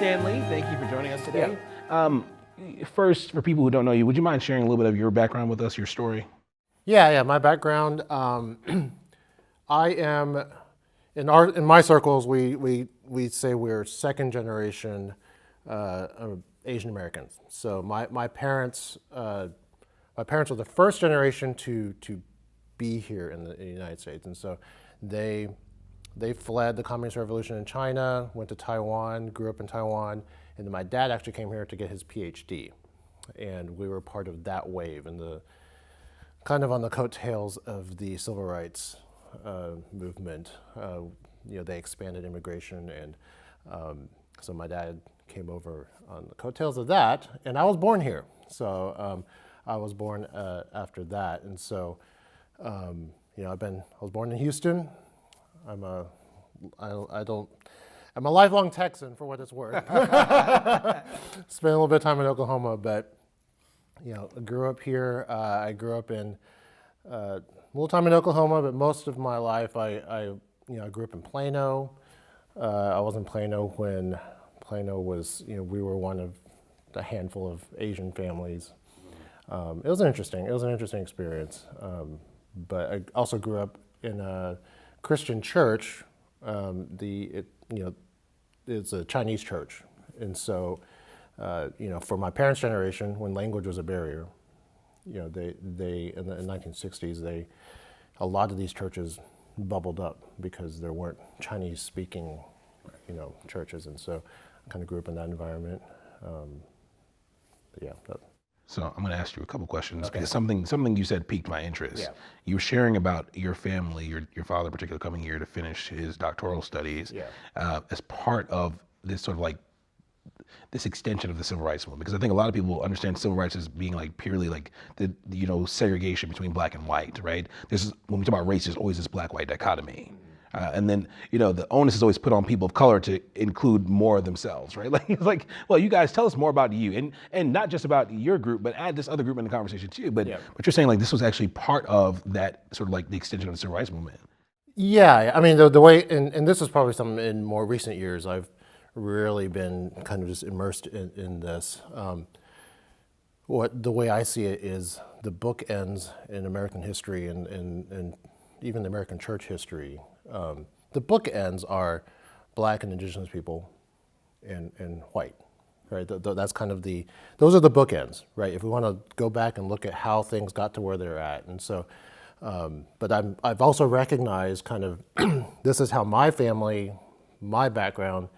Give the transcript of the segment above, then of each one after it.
Stanley. Thank you for joining us today. First, for people who don't know you, would you mind sharing a little bit of your background with us, your story? Yeah. My background. I am in my circles. We say we're second generation Asian Americans. So my parents were the first generation to be here in the United States, and so they fled the Communist Revolution in China, went to Taiwan, grew up in Taiwan, and then my dad actually came here to get his PhD, and we were part of that wave and the kind of on the coattails of the civil rights movement. They expanded immigration, and so my dad came over on the coattails of that, and I was born here. So I was born after that, and so I was born in Houston. I'm a lifelong Texan for what it's worth. Spent a little bit of time in Oklahoma, but I grew up here. I grew up in a little time in Oklahoma, but most of my life I grew up in Plano. I was in Plano when Plano was, we were one of a handful of Asian families. It was an interesting experience. But I also grew up in a Christian church. It's a Chinese church, and so for my parents' generation, when language was a barrier, they in the 1960s, a lot of these churches bubbled up because there weren't Chinese speaking, churches, and so I kind of grew up in that environment. So I'm going to ask you a couple questions because something you said piqued my interest. Yeah. You were sharing about your family, your father in particular, coming here to finish his doctoral studies as part of this sort of like this extension of the civil rights movement. Because I think a lot of people understand civil rights as being like purely like the segregation between black and white, right? When we talk about race, there's always this black-white dichotomy. And then, the onus is always put on people of color to include more of themselves, right? Like, it's like, well, you guys tell us more about you and not just about your group, but add this other group in the conversation too. But you're saying like this was actually part of that sort of like the extension of the civil rights movement. Yeah, I mean, the way, and this is probably something in more recent years, I've really been kind of just immersed in this. The way I see it is the bookends in American history and even the American church history. The bookends are black and indigenous people and white, right? That's kind of those are the bookends, right? If we want to go back and look at how things got to where they're at. And so, but I've also recognized kind of, this is how my family, my background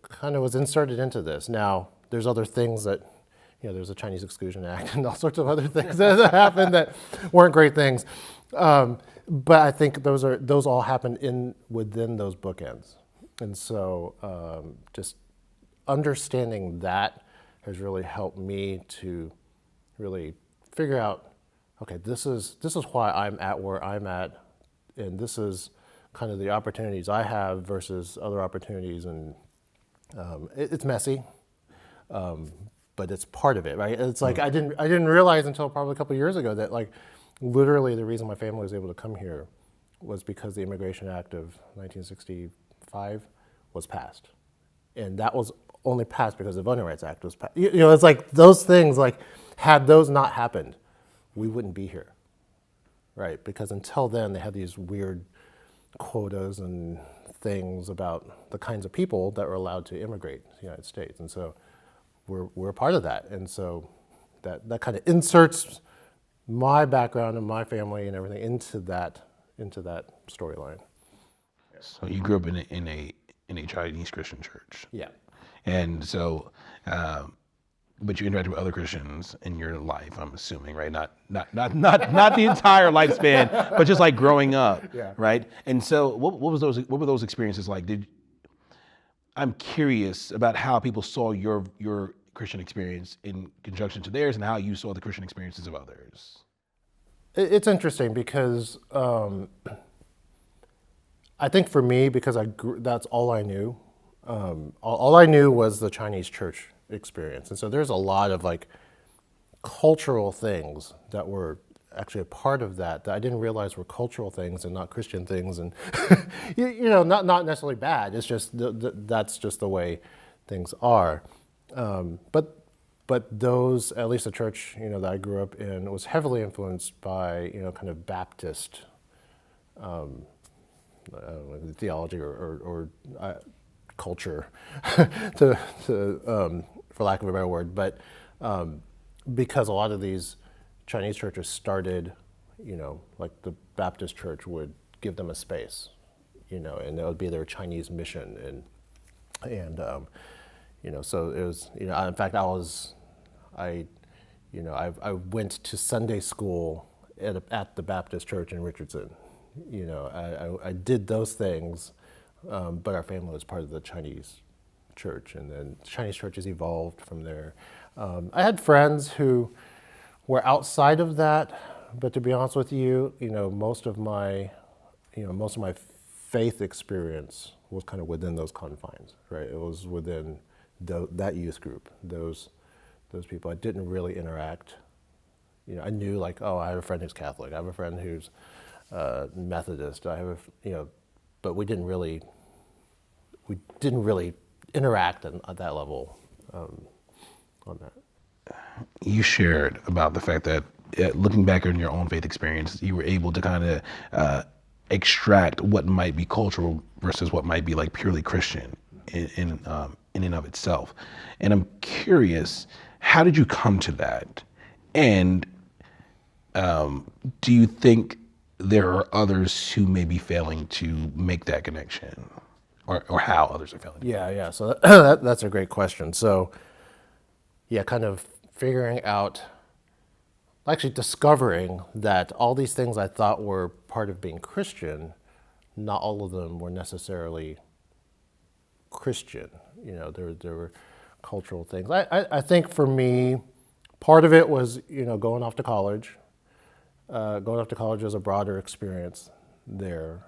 kind of was inserted into this. Now, there's other things that, there's a Chinese Exclusion Act and all sorts of other things that happened that weren't great things. But I think those all happened within those bookends. And so just understanding that has really helped me to really figure out, okay, this is why I'm at where I'm at, and this is kind of the opportunities I have versus other opportunities, and it's messy. But it's part of it, right? It's like I didn't realize until probably a couple of years ago that like literally the reason my family was able to come here was because the Immigration Act of 1965 was passed, and that was only passed because the Voting Rights Act was passed. It's like those things, like had those not happened, we wouldn't be here, right? Because until then they had these weird quotas and things about the kinds of people that were allowed to immigrate to the United States, and so we're a part of that, and so that kind of inserts my background and my family and everything into that storyline. So you grew up in a Chinese Christian church. Yeah. And so, but you interacted with other Christians in your life, I'm assuming, right? Not the entire lifespan, but just like growing up, right? And so, what were those experiences like? I'm curious about how people saw your Christian experience in conjunction to theirs, and how you saw the Christian experiences of others. It's interesting because I think for me, because that's all I knew. All I knew was the Chinese church experience, and so there's a lot of like cultural things that were actually a part of that I didn't realize were cultural things and not Christian things, and not necessarily bad. It's just that's just the way things are. But those, at least the church, that I grew up in, was heavily influenced by, kind of Baptist theology or culture, for lack of a better word. But because a lot of these Chinese churches started, like the Baptist church would give them a space, and that would be their Chinese mission, and so it was, in fact, I went to Sunday school at the Baptist church in Richardson. I did those things, but our family was part of the Chinese church, and then Chinese churches evolved from there. I had friends who were outside of that, but to be honest with you, most of my faith experience was kind of within those confines, right? It was within that youth group, those people. I didn't really interact. I knew, like, oh, I have a friend who's Catholic. I have a friend who's Methodist. I have but we didn't really interact at that level on that. You shared about the fact that looking back on your own faith experience, you were able to kind of extract what might be cultural versus what might be like purely Christian in and of itself. And I'm curious, how did you come to that? And do you think there are others who may be failing to make that connection, or how others are failing? Yeah. So that's a great question. So, yeah, kind of figuring out, actually discovering that all these things I thought were part of being Christian, not all of them were necessarily Christian. There were cultural things. I think for me, part of it was, going off to college. Going off to college was a broader experience there,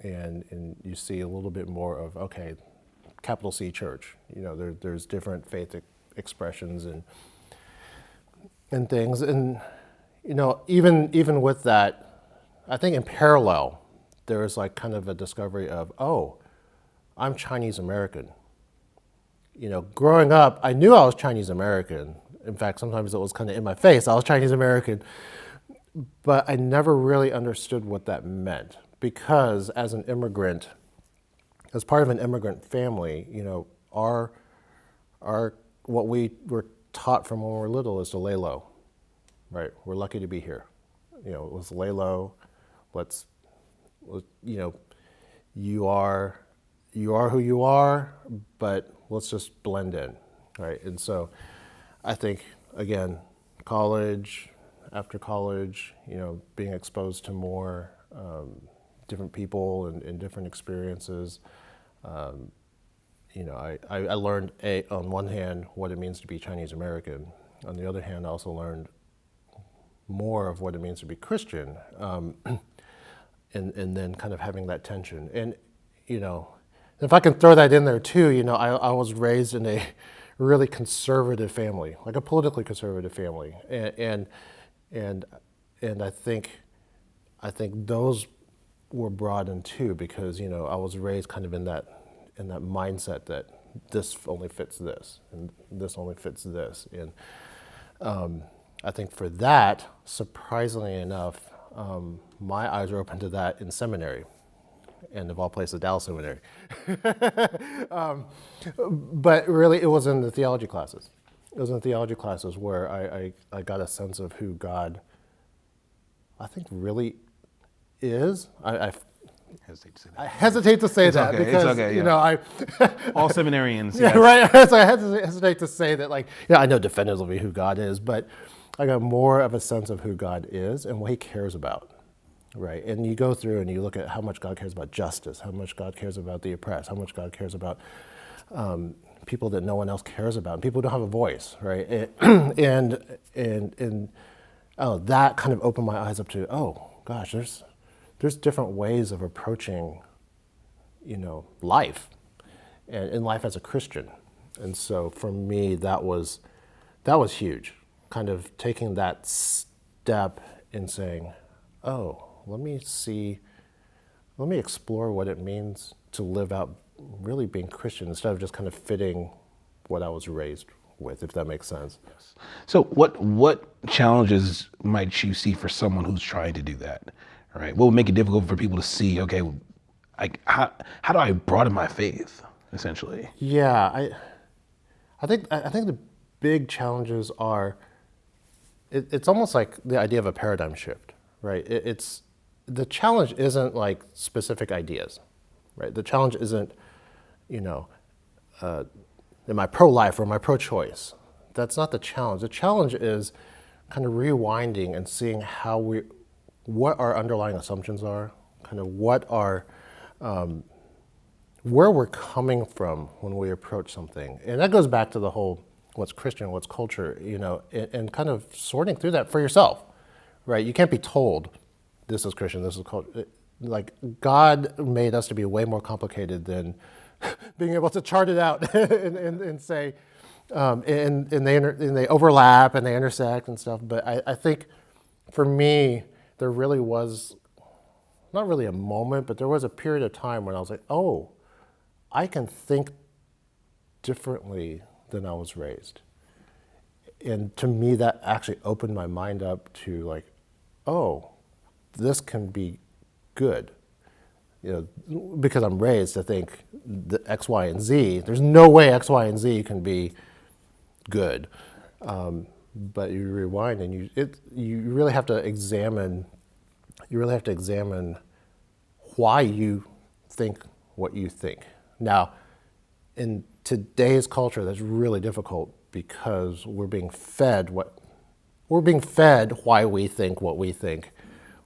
and you see a little bit more of, okay, capital C church. There's different faith expressions and things, and even with that, I think in parallel, there was like kind of a discovery of, oh, I'm Chinese American. Growing up, I knew I was Chinese American. In fact, sometimes it was kind of in my face. I was Chinese American. But I never really understood what that meant, because as an immigrant, as part of an immigrant family, our what we were taught from when we were little is to lay low, right? We're lucky to be here. Let's lay low. You are who you are, but let's just blend in, right? And so I think, again, college, after college, being exposed to more different people and different experiences, I learned, on one hand, what it means to be Chinese American. On the other hand, I also learned more of what it means to be Christian, and then kind of having that tension. And, if I can throw that in there too, I was raised in a really conservative family, like a politically conservative family, and I think those were brought in too, because I was raised kind of in that mindset that this only fits this and this only fits this, and I think for that, surprisingly enough, my eyes were open to that in seminary, and of all places, Dallas Seminary. But really, it was in the theology classes. It was in theology classes where I got a sense of who God, I think, really is. I hesitate to say that. Okay, because, it's okay, yeah. All seminarians. Yeah, Yes. right. So I hesitate to say that, like, I know definitively who God is, but I got more of a sense of who God is and what he cares about. Right, and you go through and you look at how much God cares about justice, how much God cares about the oppressed, how much God cares about people that no one else cares about, and people who don't have a voice, right? And that kind of opened my eyes up to, oh gosh, there's different ways of approaching, life, and in life as a Christian. And so for me, that was huge, kind of taking that step and saying, oh, let me explore what it means to live out really being Christian instead of just kind of fitting what I was raised with, if that makes sense. So what challenges might you see for someone who's trying to do that? Right? What would make it difficult for people to see, okay, how do I broaden my faith, essentially? Yeah, I think the big challenges are it's almost like the idea of a paradigm shift, right? It's the challenge isn't like specific ideas, right? The challenge isn't, you know, am I pro-life or am I pro-choice? That's not the challenge. The challenge is kind of rewinding and seeing what our underlying assumptions are, kind of where we're coming from when we approach something. And that goes back to the whole what's Christian, what's culture, and kind of sorting through that for yourself, right? You can't be told this is Christian, this is culture. Like God made us to be way more complicated than being able to chart it out and say, and they overlap and they intersect and stuff. But I think for me, there really was not really a moment, but there was a period of time when I was like, oh, I can think differently than I was raised. And to me, that actually opened my mind up to like, oh, this can be good. Because I'm raised to think the X, Y, and Z. There's no way X, Y, and Z can be good. But you rewind and you really have to examine. You really have to examine why you think what you think. Now, in today's culture, that's really difficult because we're being fed why we think what we think,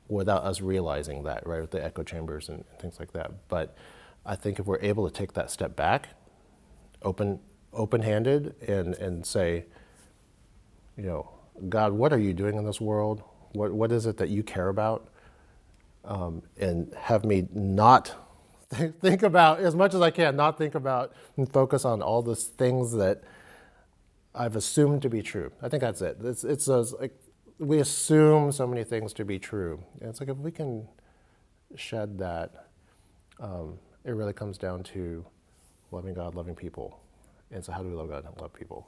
without us realizing that, right, with the echo chambers and things like that. But I think if we're able to take that step back, open-handed, and say, God, what are you doing in this world? What is it that you care about? And have me not think about, as much as I can, not think about and focus on all those things that I've assumed to be true. I think that's it. It's those, like, we assume so many things to be true. And it's like if we can shed that, it really comes down to loving God, loving people. And so how do we love God and love people?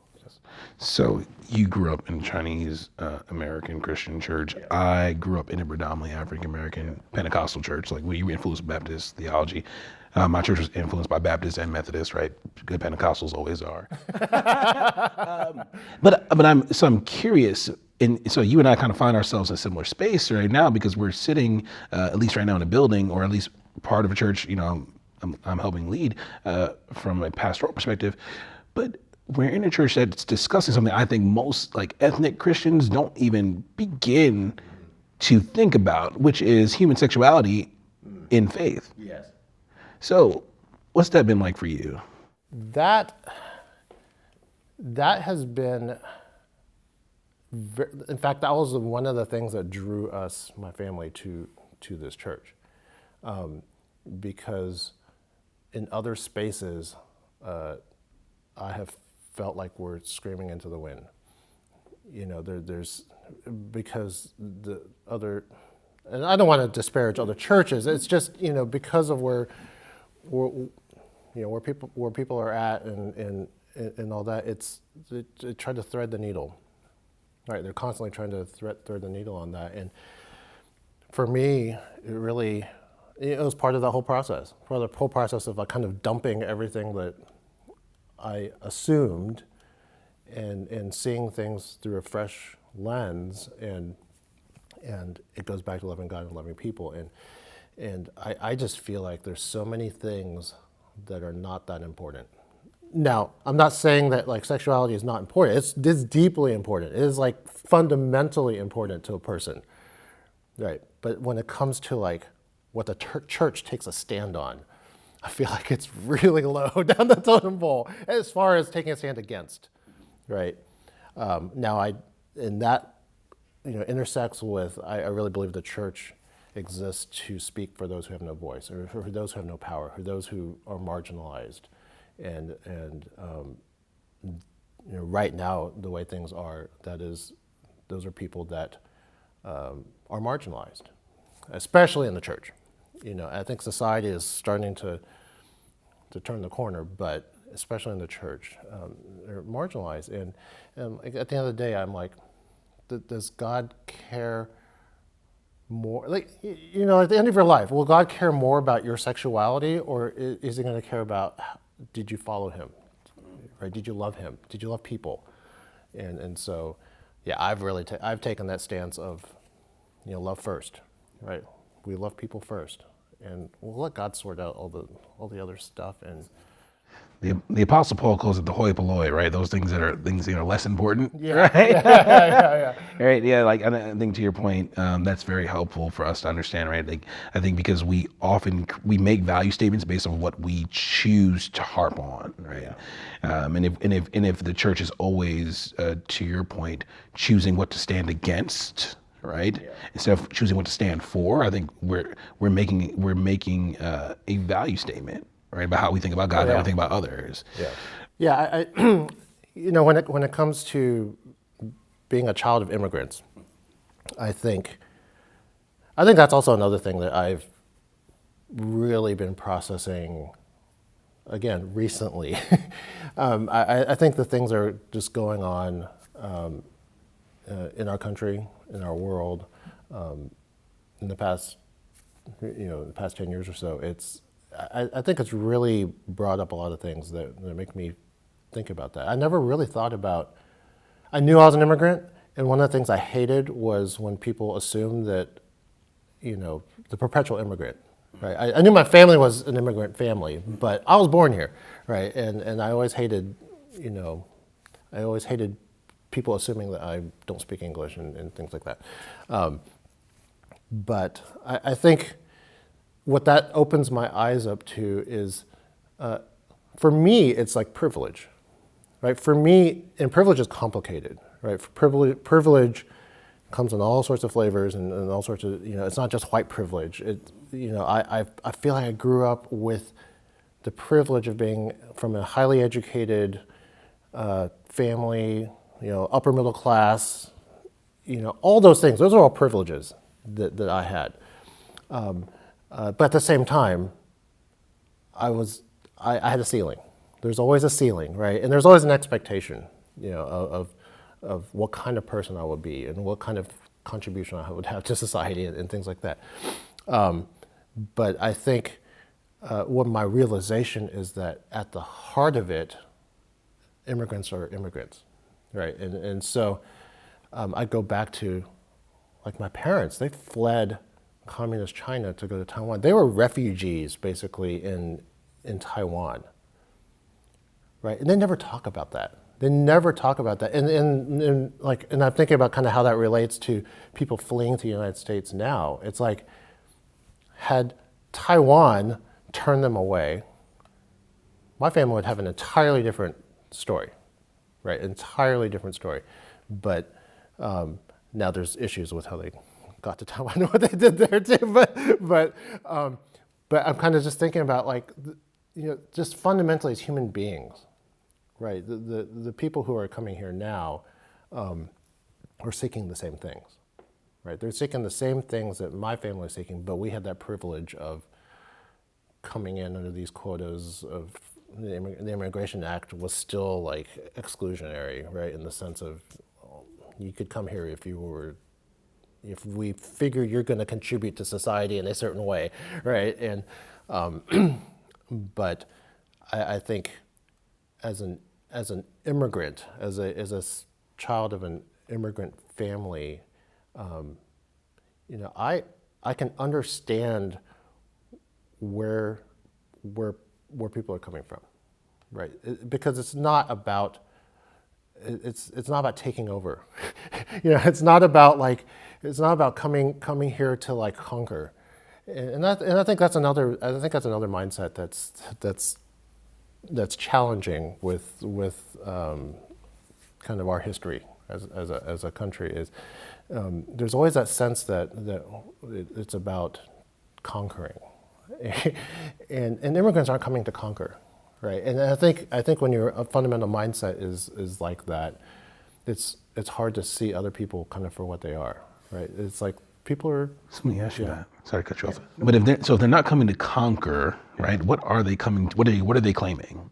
So you grew up in a Chinese American Christian church. Yeah. I grew up in a predominantly African American Pentecostal church. Like we were influenced by Baptist theology. My church was influenced by Baptist and Methodist, right? Good Pentecostals always are. But I'm curious. And so you and I kind of find ourselves in a similar space right now because we're sitting, at least right now, in a building, or at least part of a church. I'm helping lead from a pastoral perspective, but we're in a church that's discussing something I think most like ethnic Christians don't even begin to think about, which is human sexuality in faith. Yes. So, what's that been like for you? That has been. In fact, that was one of the things that drew us, my family, to this church, because in other spaces, I have felt like we're screaming into the wind. There's because the other, and I don't want to disparage other churches. It's just because of where people are at and all that. It tried to thread the needle. Right, they're constantly trying to thread the needle on that, and for me, it was part of that whole process. Part of the whole process of like kind of dumping everything that I assumed, and seeing things through a fresh lens, and it goes back to loving God and loving people, and I just feel like there's so many things that are not that important. Now, I'm not saying that like sexuality is not important. It's deeply important. It is like fundamentally important to a person, right? But when it comes to like what the church takes a stand on, I feel like it's really low down the totem pole as far as taking a stand against, right? Now, that intersects with I really believe the church exists to speak for those who have no voice, or for those who have no power, for those who are marginalized. And right now, the way things are, those are people that are marginalized, especially in the church. I think society is starting to turn the corner, but especially in the church, they're marginalized. And like, at the end of the day, I'm like, does God care more? Like, you know, at the end of your life, will God care more about your sexuality, or is he going to care about did you follow him, right? Did you love him? Did you love people? And so, yeah, I've taken that stance of, you know, love first, right? We love people first, and we'll let God sort out all the other stuff. And the Apostle Paul calls it the hoi polloi, right? Those things that are things, you know, less important, yeah, right? yeah. Right, yeah, like I think to your point, that's very helpful for us to understand, right? Like I think because we make value statements based on what we choose to harp on, right? Yeah. And if the church is always, to your point, choosing what to stand against, right? Yeah. Instead of choosing what to stand for, I think we're making a value statement, right, about how we think about God, how we think about others. Yeah, yeah. I you know, when it comes to being a child of immigrants, I think that's also another thing that I've really been processing again recently. I think the things are just going on in our country, in our world, in the past, you know, the past 10 years or so. I think it's really brought up a lot of things that make me think about that. I never really thought about. I knew I was an immigrant, and one of the things I hated was when people assumed that, you know, the perpetual immigrant, right? I knew my family was an immigrant family, but I was born here, right? And I always hated, you know, people assuming that I don't speak English and things like that. But I think what that opens my eyes up to is, for me, it's like privilege, right? For me, and privilege is complicated, right? Privilege comes in all sorts of flavors and all sorts of, you know, it's not just white privilege. You know, I feel like I grew up with the privilege of being from a highly educated family, you know, upper middle class, you know, all those things. Those are all privileges that I had. But at the same time, I had a ceiling. There's always a ceiling, right? And there's always an expectation, you know, of what kind of person I would be and what kind of contribution I would have to society and things like that. But I think what my realization is that at the heart of it, immigrants are immigrants, right? And so I go back to, like, my parents. They fled communist China to go to Taiwan. They were refugees, basically, in Taiwan, right? And they never talk about that. They never talk about that. And I'm thinking about kind of how that relates to people fleeing to the United States now. It's like, had Taiwan turned them away, my family would have an entirely different story, right? Entirely different story. But now there's issues with how they got to Taiwan and what they did there too. But I'm kind of just thinking about, like, you know, just fundamentally as human beings, right? The people who are coming here now are seeking the same things, right? They're seeking the same things that my family is seeking, but we had that privilege of coming in under these quotas of the Immigration Act was still, like, exclusionary, right? In the sense of, you could come here if we figure you're going to contribute to society in a certain way, right? And but I think as an immigrant, as a child of an immigrant family, you know, I can understand where people are coming from, right? Because it's not about taking over. You know, it's not about coming here to, like, conquer. And I think that's another mindset that's challenging with kind of our history as a country is there's always that sense that it's about conquering, and immigrants aren't coming to conquer, right? And I think when your fundamental mindset is like that, it's hard to see other people kind of for what they are, right? It's like people are. So let me ask you that. Sorry to cut you off. But if they're not coming to conquer, right? What are they coming? What are they claiming?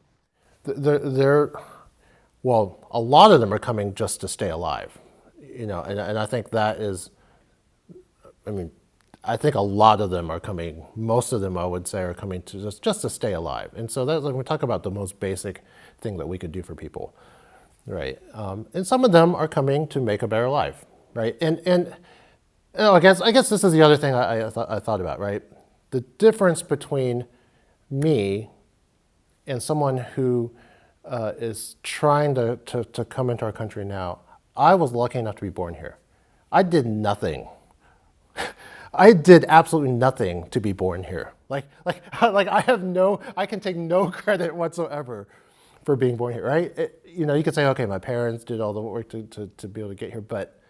Well, a lot of them are coming just to stay alive, and I think that is, I mean, I think a lot of them are coming. Most of them, I would say, are coming to just to stay alive, and so that's like we talk about the most basic thing that we could do for people, right? And some of them are coming to make a better life, right? And I guess this is the other thing I thought about, right? The difference between me and someone who is trying to come into our country now. I was lucky enough to be born here. I did nothing. I did absolutely nothing to be born here. Like I can take no credit whatsoever for being born here, right? You could say, okay, my parents did all the work to be able to get here, but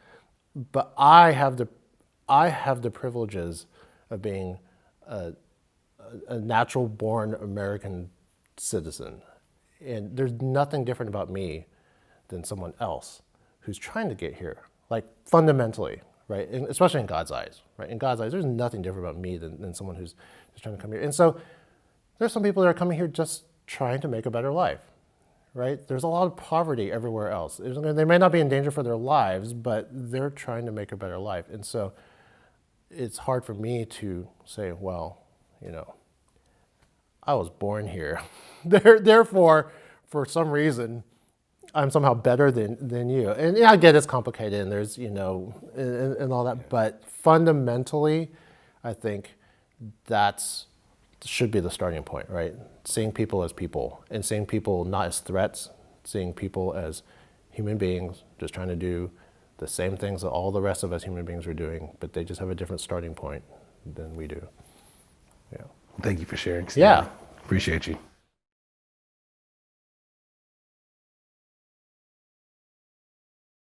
I have the privileges of being a natural born American citizen. And there's nothing different about me than someone else who's trying to get here, like fundamentally, right? And especially in God's eyes, right? In God's eyes, there's nothing different about me than someone who's just trying to come here. And so there's some people that are coming here just trying to make a better life, right? There's a lot of poverty everywhere else. They may not be in danger for their lives, but they're trying to make a better life. And so it's hard for me to say, well, I was born here. Therefore, for some reason, I'm somehow better than you. And I get it's complicated and there's, and all that. But fundamentally, I think that's should be the starting point, right? Seeing people as people and seeing people not as threats, seeing people as human beings just trying to do the same things that all the rest of us human beings are doing, but they just have a different starting point than we do. Yeah. Thank you for sharing, Stanley. Yeah. Appreciate you.